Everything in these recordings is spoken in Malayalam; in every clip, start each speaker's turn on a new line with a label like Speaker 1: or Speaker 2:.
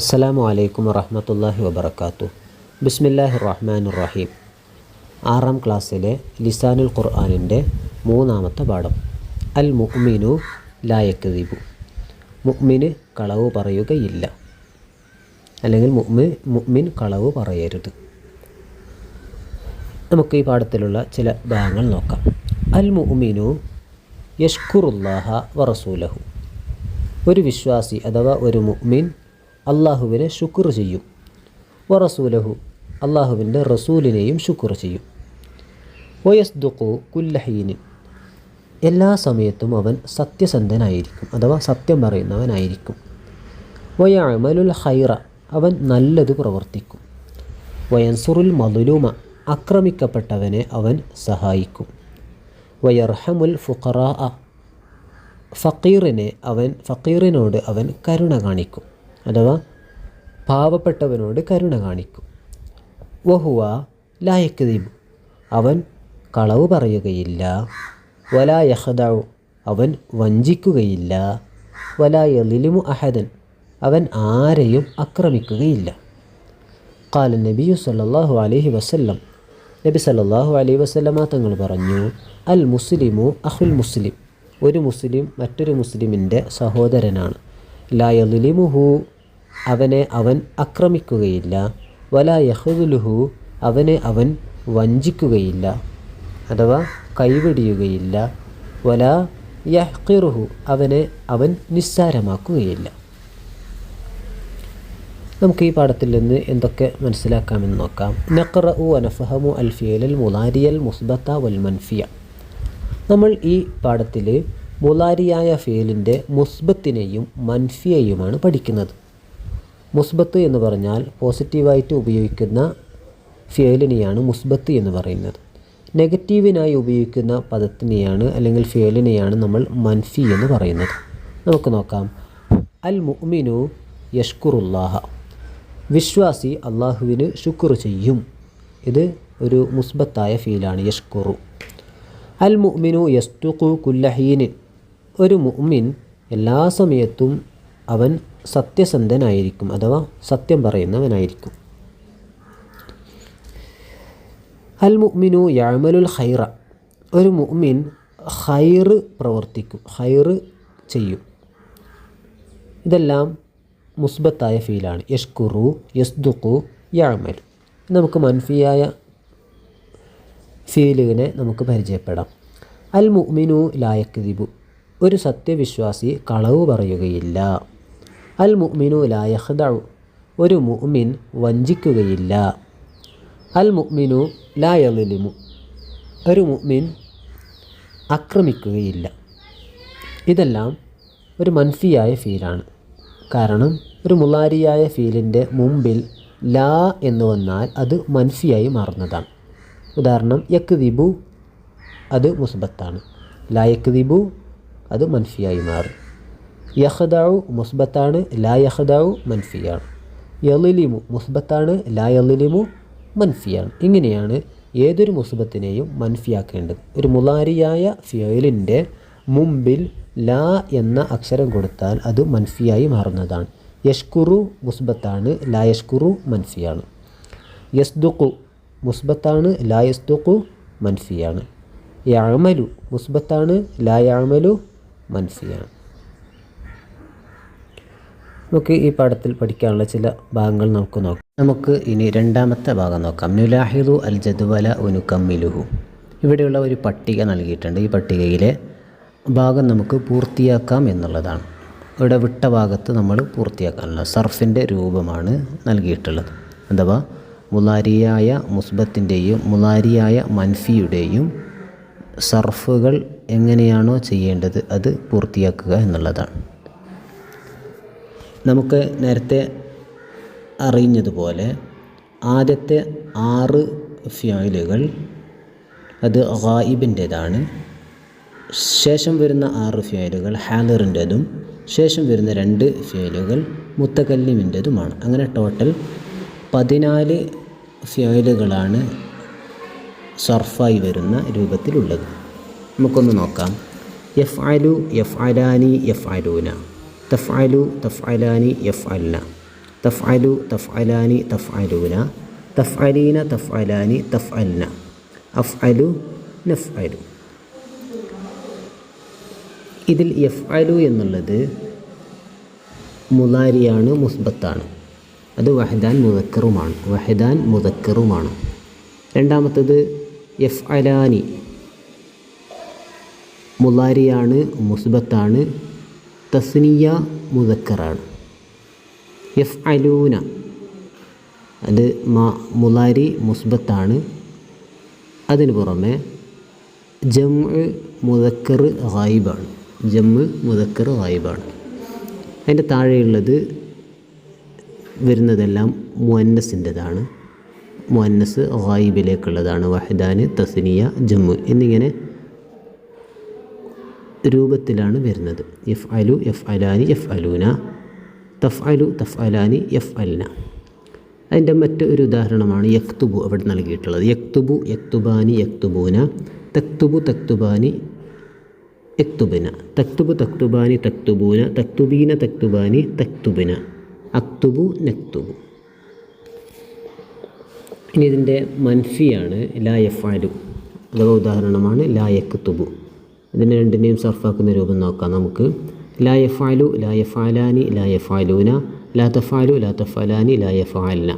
Speaker 1: അസ്സലാമു അലൈക്കും വറഹ്മത്തുള്ളാഹി വബറകാതുഹു. ബിസ്മില്ലാഹിർ റഹ്മാനിർ റഹീം. 6ാം ക്ലാസ്സിലെ ലിസാനുൽ ഖുർആനിൻ്റെ 3ാമത്തെ പാഠം. അൽ മുഅ്മിനു ലാ യക്ദിബു. മുഅ്മിന് കളവ് പറയുകയില്ല, അല്ലെങ്കിൽ മുഅ്മിൻ കളവ് പറയരുത്. നമുക്ക് ഈ പാഠത്തിലുള്ള ചില ഭാഗങ്ങൾ നോക്കാം. അൽ മുഅ്മിനു യഷ്കുറുല്ലാഹ വറസൂലഹു. ഒരു വിശ്വാസി അഥവാ ഒരു മുഅ്മിൻ അള്ളാഹുവിനെ ശുക്ർ ചെയ്യും. വറസൂലഹു, അള്ളാഹുവിൻ്റെ റസൂലിനെയും ശുക്ർ ചെയ്യും. വയസ്ദുഖു കുല്ലഹീനിൻ, എല്ലാ സമയത്തും അവൻ സത്യസന്ധനായിരിക്കും അഥവാ സത്യം പറയുന്നവനായിരിക്കും. വയഅമലുൽ ഖൈറ, അവൻ നല്ലത് പ്രവർത്തിക്കും. വയൻസുറുൽ മദ്ലൂമ, ആക്രമിക്കപ്പെട്ടവനെ അവൻ സഹായിക്കും. വയർഹമുൽ ഫുഖറാ, ഫക്കീറിനോട് അവൻ കരുണ കാണിക്കും അഥവാ പാവപ്പെട്ടവനോട് കരുണ കാണിക്കും. വഹുവ ലാ യക്ദിബു, അവൻ കളവ് പറയുകയില്ല. വലാ യഖ്ദഉ, അവൻ വഞ്ചിക്കുകയില്ല. വലാ യളിമു അഹദൻ, അവൻ ആരെയും ആക്രമിക്കുകയില്ല. ഖാല നബിയു സല്ലല്ലാഹു അലൈഹി വസല്ലം, നബി സല്ലല്ലാഹു അലൈഹി വസല്ലമ തങ്ങൾ പറഞ്ഞു, അൽ മുസ്ലിമു അഖുൽ മുസ്ലിം, ഒരു മുസ്ലിം മറ്റൊരു മുസ്ലിമിൻ്റെ സഹോദരനാണ്. ലാ യളിമുഹു, അവനെ അവൻ ആക്രമിക്കുകയില്ല. വലാ യഖ്ദുലുഹു, അവനെ അവൻ വഞ്ചിക്കുകയില്ല അഥവാ കൈവെടിയുകയില്ല. വലാ യഹ്ഖിറുഹു, അവനെ അവൻ നിസ്സാരമാക്കുകയില്ല. നമുക്ക് ഈ പാഠത്തിൽ നിന്ന് എന്തൊക്കെ മനസ്സിലാക്കാമെന്ന് നോക്കാം. നഖ്റഉ വനഫഹമു അൽ ഫിഅലൽ മുളാരിയൽ മുസ്ബത്ത വൽ മൻഫിയ. നമ്മൾ ഈ പാഠത്തിൽ മുളാരിയായ ഫിഅലിൻ്റെ മുസ്ബത്തിനെയും മൻഫിയയുമാണ് പഠിക്കുന്നത്. മുസ്ബത്ത് എന്ന് പറഞ്ഞാൽ പോസിറ്റീവായിട്ട് ഉപയോഗിക്കുന്ന ഫിഅലിനെയാണ് മുസ്ബത്ത് എന്ന് പറയുന്നത്. നെഗറ്റീവിനായി ഉപയോഗിക്കുന്ന പദത്തിനെയാണ് അല്ലെങ്കിൽ ഫിഅലിനെയാണ് നമ്മൾ മൻഫി എന്ന് പറയുന്നത്. നമുക്ക് നോക്കാം. അൽ മുഅ്മിനു യഷ്കുറുല്ലാഹ, വിശ്വാസി അള്ളാഹുവിന് ശുക്ർ ചെയ്യും. ഇത് ഒരു മുസ്ബത്തായ ഫീലാണ്, യഷ്കുറു. അൽ മുഅ്മിനു യസ്തുഖു കുല്ലഹീൻ, ഒരു മുഅ്മിൻ എല്ലാ സമയത്തും അവൻ സത്യസന്ധനായിരിക്കും അഥവാ സത്യം പറയുന്നവനായിരിക്കും. അൽ മുഅ്മിനു യഅമലുൽ ഖൈറ, ഒരു മുഅ്മിൻ ഖൈർ പ്രവർത്തിക്കും, ഖൈർ ചെയ്യും. ഇതെല്ലാം മുസ്ബത്തായ ഫീലാണ്. യഷ്കുറു, യസ്ദുഖു, യഅമലു. നമുക്ക് മൻഫിയായ ഫീലിനെ നമുക്ക് പരിചയപ്പെടാം. അൽ മുഅ്മിനു ലാ യക്ദിബു, ഒരു സത്യവിശ്വാസി കളവ് പറയുകയില്ല. അൽ മുഅ്മിനു ലാ യഖ്ദഉ, ഒരു മുഅ്മിൻ വഞ്ചിക്കുകയില്ല. അൽ മുഅ്മിനു ലാ യളിമു, ഒരു മുഅ്മിൻ ആക്രമിക്കുകയില്ല. ഇതെല്ലാം ഒരു മൻഫിയായ ഫീലാണ്. കാരണം ഒരു മുളാരിയായ ഫീലിൻ്റെ മുമ്പിൽ ലാ എന്ന് വന്നാൽ അത് മൻഫിയായി മാറുന്നതാണ്. ഉദാഹരണം, യക്ദിബു, അത് മുസ്ബത്താണ്. ലാ യക്ദിബു, അത് മൻഫിയായി മാറും. യഖ്ദഉ മുസ്ബത്താണ്, ലാ യഖ്ദഉ മൻഫിയാണ്. യളിമു മുസ്ബത്താണ്, ലാ യളിമു മൻഫിയാണ്. ഇങ്ങനെയാണ് ഏതൊരു മുസ്ബത്തിനെയും മൻഫിയാക്കേണ്ടത്. ഒരു മുളാരിയായ ഫിഅലിൻ്റെ മുമ്പിൽ ലാ എന്ന അക്ഷരം കൊടുത്താൽ അത് മൻഫിയായി മാറുന്നതാണ്. യഷ്കുറു മുസ്ബത്താണ്, ലാ യഷ്കുറു മൻഫിയാണ്. യസ്ദുഖു മുസ്ബത്താണ്, ലാ യസ്ദുഖു മൻഫിയാണ്. യഅമലു മുസ്ബത്താണ്, ലാ യഅമലു മൻഫിയാണ്. നമുക്ക് ഈ പാഠത്തിൽ പഠിക്കാനുള്ള ചില ഭാഗങ്ങൾ നമുക്ക് നോക്കാം. നമുക്ക് ഇനി 2ാമത്തെ ഭാഗം നോക്കാം. നുലാഹിദു അൽ ജദ്വല വനുകമ്മിലുഹു. ഇവിടെയുള്ള ഒരു പട്ടിക നൽകിയിട്ടുണ്ട്. ഈ പട്ടികയിലെ ഭാഗം നമുക്ക് പൂർത്തിയാക്കാം എന്നുള്ളതാണ്. ഇവിടെ വിട്ട ഭാഗത്ത് നമ്മൾ പൂർത്തിയാക്കാനുള്ള സർഫിൻ്റെ രൂപമാണ് നൽകിയിട്ടുള്ളത്. അഥവാ മുളാരിയായ മുസ്ബത്തിൻ്റെയും മുളാരിയായ മൻഫിയുടെയും സർഫുകൾ എങ്ങനെയാണോ ചെയ്യേണ്ടത് അത് പൂർത്തിയാക്കുക എന്നുള്ളതാണ്. നമുക്ക് നേരത്തെ അറിഞ്ഞതുപോലെ ആദ്യത്തെ 6 ഫിഅലുകൾ അത് ഗായിബിൻ്റേതാണ്. ശേഷം വരുന്ന 6 ഫിഅലുകൾ ഹാദിറിൻ്റേതും ശേഷം വരുന്ന 2 ഫിഅലുകൾ മുത്തകല്ലിമിൻ്റേതുമാണ്. അങ്ങനെ ടോട്ടൽ 14 ഫിഅലുകളാണ് സർഫായി വരുന്ന രൂപത്തിലുള്ളത്. നമുക്കൊന്ന് നോക്കാം. യഫ്അലു, യഫ്അലാനി, യഫ്അലൂന. തഫ്അലു, തഫ്അലാനി, യഫ്അൽന. തഫ്അലു, തഫ്അലാനി, തഫ്അലൂന, തഫ്അലീന, തഫ്അലാനി, തഫ്അൽന, അഫ്അലു, നഫ്അലു. ഇതിൽ യഫ്അലു എന്നുള്ളത് മുളാരിയാണ്, മുസ്ബത്താണ്. അത് വഹദാൻ മുദക്കറുമാണ്. രണ്ടാമത്തത് യഫ്അലാനി മുളാരിയാണ്, മുസ്ബത്താണ്, തസ്നിയ മുദക്കറാണ്. യഫ്അലൂന അത് മുളാരി മുസ്ബത്താണ്. അതിന് പുറമെ ജംഉ മുദക്കർ ഗായിബാണ്. അതിൻ്റെ താഴെയുള്ളത് വരുന്നതെല്ലാം മുഅന്നസിൻ്റെതാണ്. മുഅന്നസ് ഗായിബിലേക്കുള്ളതാണ്. വഹദാന്, തസ്നിയ, ജംഉ എന്നിങ്ങനെ രൂപത്തിലാണ് വരുന്നത്. യഫ്അലു, യഫ്അലാനി, യഫ്അലൂന, തഫ്അലു, തഫ്അലാനി, യഫ്അൽന. അതിൻ്റെ മറ്റൊരു ഉദാഹരണമാണ് യക്തുബു അവിടെ നൽകിയിട്ടുള്ളത്. യക്തുബു, യക്തുബാനി, യക്തുബൂന, തക്തുബു, തക്തുബാനി, യക്തുബിന, തക്തുബു, തക്തുബാനി, തക്തുബൂന, തക്തുബീന, തക്തുബാനി, തക്തുബിന, അക്തുബു, നക്തുബു. ഇനി ഇതിൻ്റെ മൻഫിയാണ് ലാ യഫ്അലു അഥവാ ഉദാഹരണമാണ് ലാ യക്തുബു. ഇതിനെ രണ്ടിനെയും സർഫാക്കുന്ന രൂപം നോക്കാം നമുക്ക്. ലാ യഫ്അലു, ലാ യഫ്അലാനി, ലാ യഫ്അലൂന, ലാ തഫ്അലു, ലാ തഫ്അലാനി, ലാ യഫ്അൽന,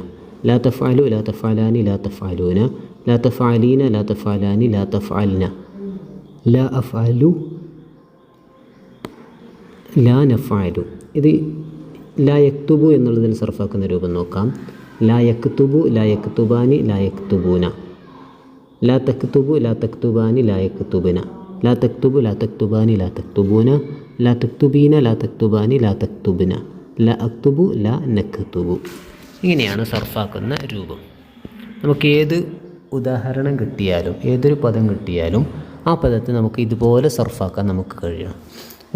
Speaker 1: ലാ തഫ്അലു, ലാ തഫ്അലാനി, ലാ തഫ്അലൂന, ലാ തഫ്അലീന, ലാ തഫ്അലാനി, ലാ തഫ്അൽന, ലാ അഫ്അലു, ലാ നഫ്അലു. ഇത് ലാ യക്തുബു എന്നുള്ളതിന് സർഫാക്കുന്ന രൂപം നോക്കാം. ലാ യക്തുബു, ലാ യക്തുബാനി, ലാ യക്തുബൂന, ലാ തക്തുബു, ലാ തക്തുബാനി, ലാ യക്തുബിന, ലാ തക്തുബു, ലാ തക്തുബാനി, ലാ തക്തുബൂന, ലാ തക്തുബീന, ലാ തക്തുബാനി, ലാ തക്തുബിന, ലാ അക്തുബു, ലാ നക്തുബു. ഇങ്ങനെയാണ് സർഫാക്കുന്ന രൂപം. നമുക്ക് ഏത് ഉദാഹരണം കിട്ടിയാലും ഏതൊരു പദം കിട്ടിയാലും ആ പദത്തെ നമുക്ക് ഇതുപോലെ സർഫാക്കാൻ നമുക്ക് കഴിയണം.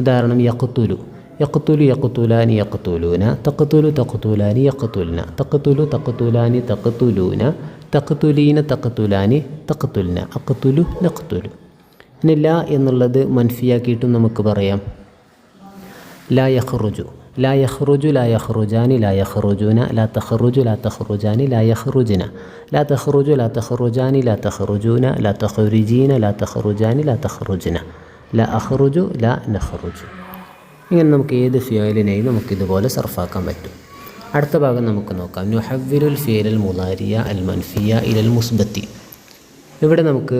Speaker 1: ഉദാഹരണം യഖ്തുലു, യഖ്തുലു, യഖ്തുലാനി, യഖ്തുലൂന, തഖ്തുലു, തഖ്തുലാനി, യഖ്തുൽന, തഖ്തുലു, തഖ്തുലാനി, തഖ്തുലൂന, തഖ്തുലീന, തഖ്തുലാനി, തഖ്തുൽന, അഖ്തുലു, നഖ്തുലു. ഇനി ലാ എന്നുള്ളത് മൻഫിയാക്കിയിട്ടും നമുക്ക് പറയാം. ലാ യഖ്റുജു, ലാ യഖ്റുജു, ലാ യഖ്റുജാനി, ലാ യഖ്റുജൂന, ലാ തഖ്റുജു, ലാ തഖ്റുജാനി, ലാ യഖ്റുജ്ന, ലാ തഖ്റുജു, ലാ തഖ്റുജാനി, ലാ തഖ്റുജൂന, ലാ തഖ്റുജീന, ലാ തഖ്റുജാനി, ലാ തഖ്റുജ്ന, ലാ അഖ്റുജു, ലാ നഖ്റുജു. ഇങ്ങനെ നമുക്ക് ഏത് ഫിയലിനെയും നമുക്കിതുപോലെ സർഫാക്കാൻ പറ്റും. അടുത്ത ഭാഗം നമുക്ക് നോക്കാം. നുഹവ്വിലുൽ ഫിയലൽ മുളാരിയ അൽ മൻഫിയ ഇലൽ മുസ്ബത്തി. ഇവിടെ നമുക്ക്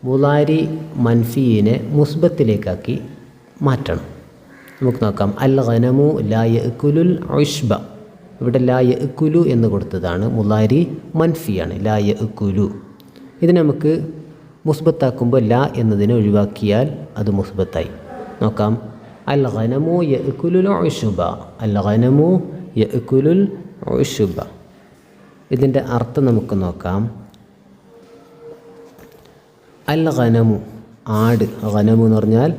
Speaker 1: മുളാരി മൻഫീനെ മുസ്ബത്തിലേക്കാക്കി മാറ്റണം. നമുക്ക് നോക്കാം. അൽ ഗനമു ലാ യഅ്കുലുൽ ഉഷ്ബ. ഇവിടെ ലാ യഅ്കുലു എന്ന് കൊടുത്തതാണ്. മുളാരി മൻഫിയാണ്. ലാ യഅ്കുലു. ഇത് നമുക്ക് മുസ്ബത്താക്കുമ്പോൾ ലാ എന്നതിനെ ഒഴിവാക്കിയാൽ അത് മുസ്ബത്തായി. നോക്കാം. അൽ ഗനമു യഅ്കുലുൽ ഉഷ്ബ. അൽ ഗനമു യഅ്കുലുൽ ഉഷ്ബ. ഇതിൻ്റെ അർത്ഥം നമുക്ക് നോക്കാം. അൽ ഗനമു ആട്. ഗനമു എന്ന് പറഞ്ഞാൽ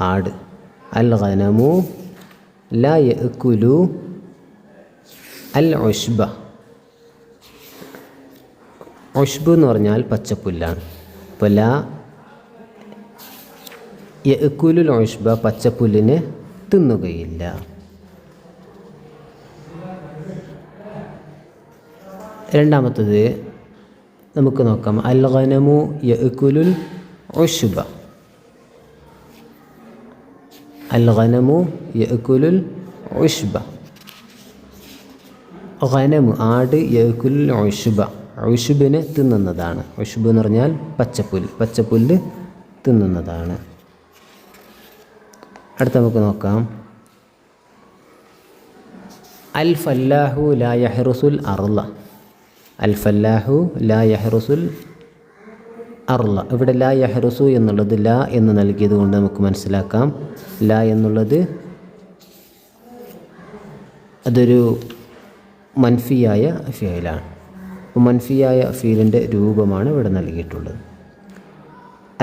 Speaker 1: ആട്. അൽ ഗനമു ലാ യഅ്കുലു അൽ ഉഷ്ബ. ഉഷ്ബ് എന്ന് പറഞ്ഞാൽ പച്ചപ്പുല്ലാണ്. അപ്പോൾ ലാ യഅ്കുലുൽ ഉഷ്ബ പച്ചപ്പുല്ലിനെ തിന്നുകയില്ല. രണ്ടാമത്തത് നമുക്ക് നോക്കാം. അൽ ഗനമു യഅ്കുലുൽ ഉഷ്ബ. അൽ ഗനമു യഅ്കുലുൽ ഉഷ്ബ. ഗനമു ആട് യഅ്കുലുൽ ഉഷ്ബ. ഉഷ്ബിനെ തിന്നുന്നതാണ്. ഉഷ്ബ് എന്ന് പറഞ്ഞാൽ പച്ചപ്പുല്ല്. പച്ചപ്പുല്ല് തിന്നുന്നതാണ്. അടുത്ത നമുക്ക് നോക്കാം. അൽ ഫല്ലാഹു ലാ യഹ്റുസുൽ അർള. അൽ ഫല്ലാഹു ലാ യഹ്റുസുൽ അർള. ഇവിടെ ലാ യഹ്റുസു എന്നുള്ളത് ലാ എന്ന് നൽകിയത് കൊണ്ട് നമുക്ക് മനസ്സിലാക്കാം ലാ എന്നുള്ളത് അതൊരു മൻഫിയായ ഫിയലാണ്. മൻഫിയായ ഫീലിൻ്റെ രൂപമാണ് ഇവിടെ നൽകിയിട്ടുള്ളത്.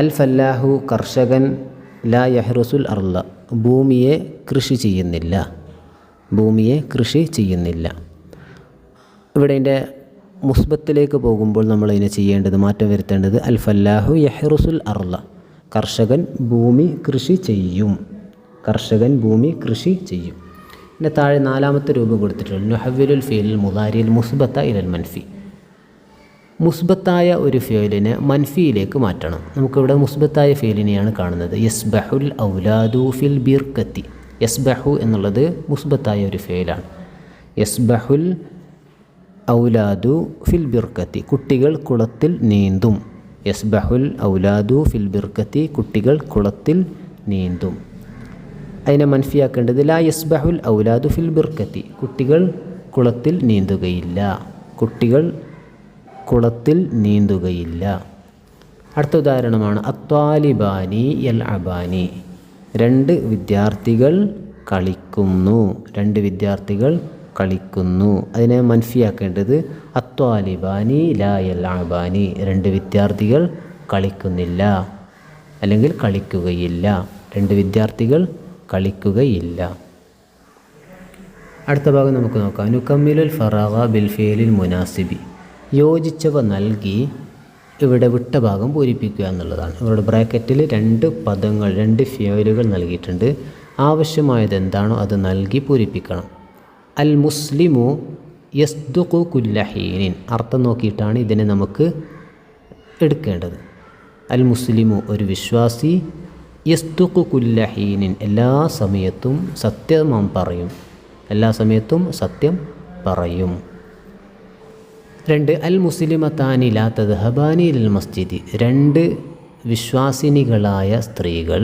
Speaker 1: അൽ ഫല്ലാഹു കർഷകൻ ലാ യഹ്റുസുൽ അർള ഭൂമിയെ കൃഷി ചെയ്യുന്നില്ല. ഭൂമിയെ കൃഷി ചെയ്യുന്നില്ല. ഇവിടെ ഇതിൻ്റെ മുസ്ബത്തിലേക്ക് പോകുമ്പോൾ നമ്മളതിനെ ചെയ്യേണ്ടത് മാറ്റം വരുത്തേണ്ടത് അൽ ഫല്ലാഹു യഹ്റുസുൽ അർള. കർഷകൻ ഭൂമി കൃഷി ചെയ്യും. കർഷകൻ ഭൂമി കൃഷി ചെയ്യും. പിന്നെ താഴെ നാലാമത്തെ രൂപം കൊടുത്തിട്ടുള്ളത് നുഹവ്വിലുൽ ഫീലിൽ മുദാരിയിൽ മുസ്ബത്ത ഇലൽ മൻഫി. മുസ്ബത്തായ ഒരു ഫീലിനെ മൻഫിയിലേക്ക് മാറ്റണം. നമുക്കിവിടെ മുസ്ബത്തായ ഫീലിനെയാണ് കാണുന്നത്. യസ്ബഹുൽ ഔലാദു ഫിൽ ബിർക്കത്തി. യസ്ബഹു എന്നുള്ളത് മുസ്ബത്തായ ഒരു ഫീലാണ്. യസ്ബഹുൽ ഔലാദു ഫിൽ ബിർക്കത്തി, കുട്ടികൾ കുളത്തിൽ നീന്തും. യസ്ബഹുൽ ഔലാദു ഫിൽ ബിർക്കത്തി, കുട്ടികൾ കുളത്തിൽ നീന്തും. അതിനെ മൻഫിയാക്കേണ്ടത് ലാ യസ്ബഹുൽ ഔലാദു ഫിൽ ബിർക്കത്തി, കുട്ടികൾ കുളത്തിൽ നീന്തുകയില്ല. കുട്ടികൾ കുളത്തിൽ നീന്തുകയില്ല. അടുത്ത ഉദാഹരണമാണ് അത്വാലിബാനി യൽ അബാനി. രണ്ട് വിദ്യാർത്ഥികൾ കളിക്കുന്നു. രണ്ട് വിദ്യാർത്ഥികൾ കളിക്കുന്നു. അതിനെ മൻഫിയാക്കേണ്ടത് അത്വാലിബാനി ലാ യൽ അബാനി, രണ്ട് വിദ്യാർത്ഥികൾ കളിക്കുന്നില്ല അല്ലെങ്കിൽ കളിക്കുകയില്ല. രണ്ട് വിദ്യാർത്ഥികൾ കളിക്കുകയില്ല. അടുത്ത ഭാഗം നമുക്ക് നോക്കാം. നുകമ്മിലുൽ ഫറാഗ ബിൽ ഫീലിൽ മുനാസിബി. യോജിച്ചവ നൽകി ഇവിടെ വിട്ട ഭാഗം പൂരിപ്പിക്കുക എന്നുള്ളതാണ്. ഇവരുടെ ബ്രാക്കറ്റിൽ രണ്ട് പദങ്ങൾ, രണ്ട് ഫിയലുകൾ നൽകിയിട്ടുണ്ട്. ആവശ്യമായത് എന്താണോ അത് നൽകി പൂരിപ്പിക്കണം. അൽ മുസ്ലിമു യസ്ദുഖു കുല്ല ഹീനിൻ, അർത്ഥം നോക്കിയിട്ടാണ് ഇതിനെ നമുക്ക് എടുക്കേണ്ടത്. അൽ മുസ്ലിമു ഒരു വിശ്വാസി, യസ്ദുഖു കുല്ല ഹീനിൻ എല്ലാ സമയത്തും സത്യം പറയും. എല്ലാ സമയത്തും സത്യം പറയും. രണ്ട് അൽ മുസ്ലിമത്താനി ലാ തദ്ഹബാനി ഇലൽ മസ്ജിദി, രണ്ട് വിശ്വാസിനികളായ സ്ത്രീകൾ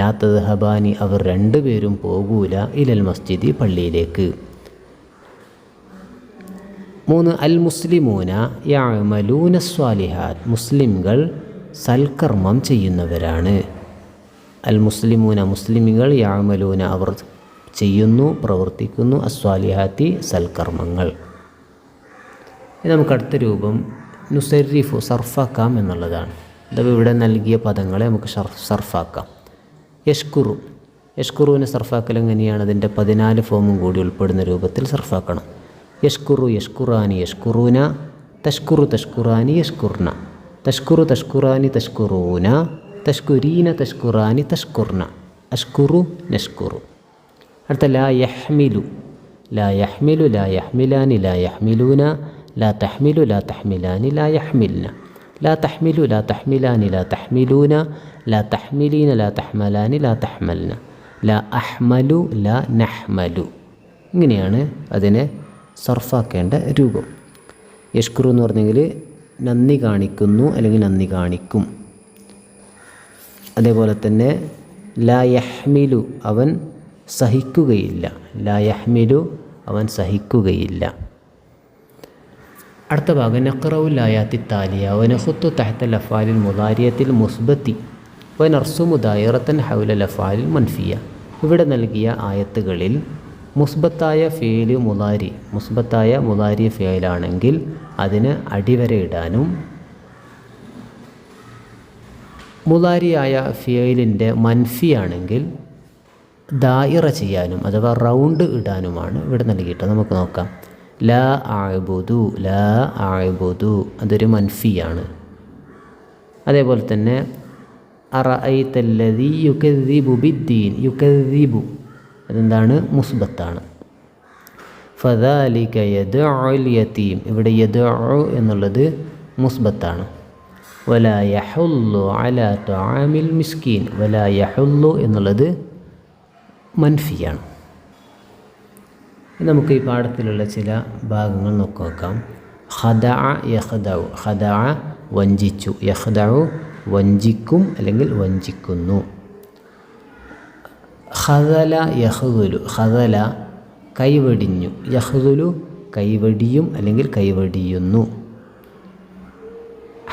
Speaker 1: ലാ തദ്ഹബാനി അവർ രണ്ടുപേരും പോകൂല ഇലൽ മസ്ജിദി പള്ളിയിലേക്ക്. മൂന്ന് അൽ മുസ്ലിമൂന യഅമലൂന സ്വാലിഹാത്ത്, മുസ്ലിംകൾ സൽക്കർമ്മം ചെയ്യുന്നവരാണ്. അൽ മുസ്ലിമൂന മുസ്ലിമികൾ, യഅമലൂന അവർ ചെയ്യുന്നു പ്രവർത്തിക്കുന്നു, അസ്വാലിഹാത്തി സൽക്കർമ്മങ്ങൾ. നമുക്ക് അടുത്ത രൂപം നുസരിഫു സർഫാക്കാം എന്നുള്ളതാണ്. അഥവാ ഇവിടെ നൽകിയ പദങ്ങളെ നമുക്ക് സർഫാക്കാം. യഷ്കുറു, യഷ്കുറുവിനെ സർഫാക്കൽ എങ്ങനെയാണ്? അതിൻ്റെ 14 ഫോമും കൂടി ഉൾപ്പെടുന്ന രൂപത്തിൽ സർഫാക്കണം. യഷ്കുറു യഷ്കുറാനി യഷ്കുറൂന, തഷ്കുറു തഷ്കുറാനി യഷ്കുർന, തഷ്കുറു തഷ്കുറാനി തഷ്കുറൂന, തഷ്കുരീന തഷ്കുറാനി തഷ്കുർന, അഷ്കുറു നഷ്കുറു. അടുത്ത ലാ യഹ്മിലു, ലാ യഹ്മിലു ലാ യഹ്മിലാനി ലാ യഹ്മിലൂന, ലാ തഹ്മിലു ലാ തഹ്മിലാനി ലാ യഹ്മിൽന, ലാ തഹ്മിലു ലാ തഹ്മിലാനി ലാ തഹ്മിലൂന, ലാ തഹ്മിലീന ലാ തഹ്മലാനി ലാ തഹ്മൽന, ലാ അഹ്മലു ലാ നഹ്മലു. ഇങ്ങനെയാണ് അതിനെ സർഫാക്കേണ്ട രൂപം. യഷ്കുറു എന്ന് പറഞ്ഞെങ്കിൽ നന്ദി കാണിക്കുന്നു അല്ലെങ്കിൽ നന്ദി കാണിക്കും. അതേപോലെ തന്നെ ലാ യഹ്മിലു അവൻ സഹിക്കുകയില്ല, ലാ യഹ്മിലു അവൻ സഹിക്കുകയില്ല. അടുത്ത ഭാഗം നഖ്റഉൽ ആയാത്തി താലിയ വനഖുത്തു തഹ്ത അഫ്ആലിൽ മുദാരിയത്തിൽ മുസ്ബത്തി വനർസുമു ദായിറത്തൻ ഹൗലൽ അഫ്ആലിൽ മൻഫിയ. ഇവിടെ നൽകിയ ആയത്തുകളിൽ മുസ്ബത്തായ ഫിയല് മുദാരി, മുസ്ബത്തായ മുദാരി ഫിയലാണെങ്കിൽ അതിന് അടിവരയിടാനും മുദാരിയായ ഫിയലിൻ്റെ മൻഫിയാണെങ്കിൽ ദായിറ ചെയ്യാനും അഥവാ റൗണ്ട് ഇടാനുമാണ് ഇവിടെ നൽകിയിട്ട്. നമുക്ക് നോക്കാം. ലാ അഅ്ബുദു, ലാ അഅ്ബുദു അതൊരു മൻഫിയാണ്. അതേപോലെ തന്നെ അറഅയ്തല്ലദീ യുകദ്ദിബു ബിദ്ദീൻ, യുകദ്ദിബു അതെന്താണ്? മുസ്ബത്താണ്. ഫദാലിക യദ്ഉൽ യതീം, ഇവിടെ യദ്ഉ എന്നുള്ളത് മുസ്ബത്താണ്. വലാ യഹുല്ലു അലാ തുആമിൽ മിസ്കീൻ, വലാ യഹുല്ലു എന്നുള്ളത് മൻഫിയാണ്. നമുക്ക് ഈ പാഠത്തിലുള്ള ചില ഭാഗങ്ങൾ നോക്കാം. ഖദഅ യഖദഉ, ഖദഅ വഞ്ചിച്ചു, യഖദഉ വഞ്ചിക്കും അല്ലെങ്കിൽ വഞ്ചിക്കുന്നു. ഖദല യഖ്ദുലു, ഖദല കൈവടിഞ്ഞു, യഖ്ദുലു കൈവടിയും അല്ലെങ്കിൽ കൈവടിയുന്നു.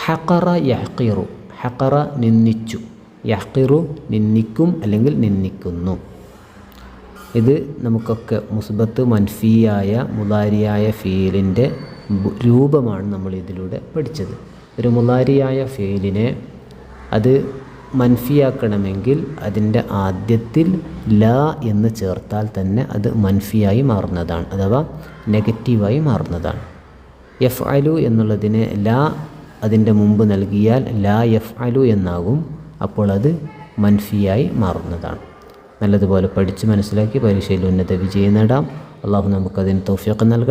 Speaker 1: ഹഖറ യഹ്ഖിറു, ഹഖറ നിന്ദിച്ചു, യഹ്ഖിറു നിന്ദിക്കും അല്ലെങ്കിൽ നിന്ദിക്കുന്നു. ഇത് നമുക്കൊക്കെ മുസ്ബത്ത് മൻഫിയായ മുദാരിയായ ഫീലിൻ്റെ രൂപമാണ് നമ്മൾ ഇതിലൂടെ പഠിച്ചത്. ഒരു മുദാരിയായ ഫീലിനെ അത് മൻഫിയാക്കണമെങ്കിൽ അതിൻ്റെ ആദ്യത്തിൽ ലാ എന്ന് ചേർത്താൽ തന്നെ അത് മൻഫിയായി മാറുന്നതാണ്, അഥവാ നെഗറ്റീവായി മാറുന്നതാണ്. യഫ്അലു എന്നുള്ളതിന് ലാ അതിൻ്റെ മുമ്പ് നൽകിയാൽ ലാ യഫ്അലു എന്നാകും, അപ്പോൾ അത് മൻഫിയായി മാറുന്നതാണ്. നല്ലതുപോലെ പഠിച്ച് മനസ്സിലാക്കി പരീക്ഷയിൽ ഉന്നത വിജയം നേടാം. അള്ളാഹു നമുക്കതിന് തൗഫീഖ് നൽകട്ടെ.